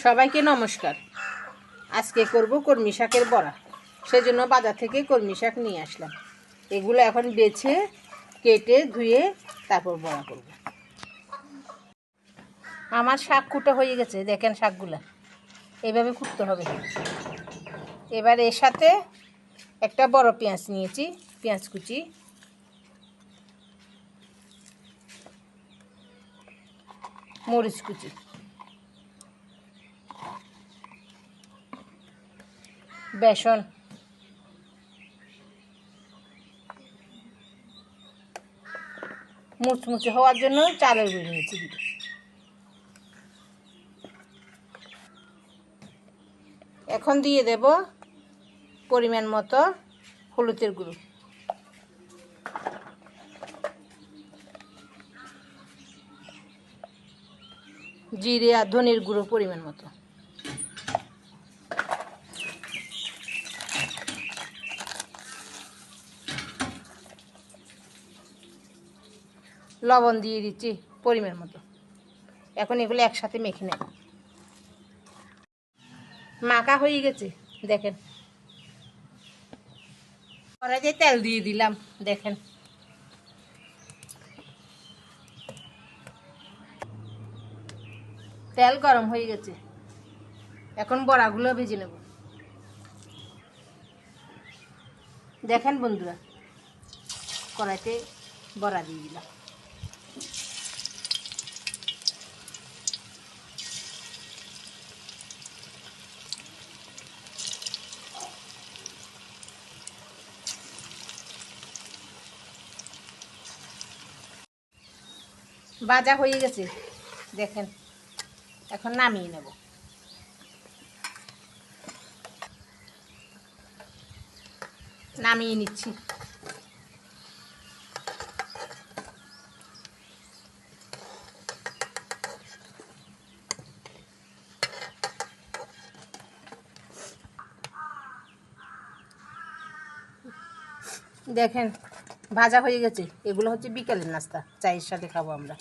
সবাইকে নমস্কার। আজকে করব কলমি শাকের বড়া। সেজন্য বাজার থেকে কলমি শাক নিয়ে আসলাম। এগুলো এখন বেছে কেটে ধুয়ে তারপর বড়া করব। আমার শাক কুটা হয়ে গেছে, দেখেন শাকগুলো এইভাবে কুটতে হবে। এবার এর সাথে একটা বড় পেঁয়াজ নিয়েছি, পেঁয়াজ কুচি, মরিচ কুচি, বেসন, মুচমুচে হওয়ার জন্য চালের গুঁড়ো নিয়েছি। এখন দিয়ে দেব পরিমাণ মতো হলুদের গুঁড়ো, জিরে আর ধনের গুঁড়ো পরিমাণ মতো, লবণ দিয়ে দিচ্ছি পরিমাণ মতো। এখন এগুলো একসাথে মেখে নেব। মাখা হয়ে গেছে, দেখেন। কড়াইতে তেল দিয়ে দিলাম, দেখেন। তেল গরম হয়ে গেছে, এখন বড়াগুলো ভেজে নেব। দেখেন বন্ধুরা, কড়াইতে বড়া দিয়ে দিলাম। ভাজা হয়ে গেছে, দেখেন। এখন নামিয়ে নেব। নামিয়ে নিচ্ছি। দেখেন ভাজা হয়ে গেছে। এগুলো হচ্ছে বিকেলের নাস্তা, চায়ের সাথে খাবো আমরা।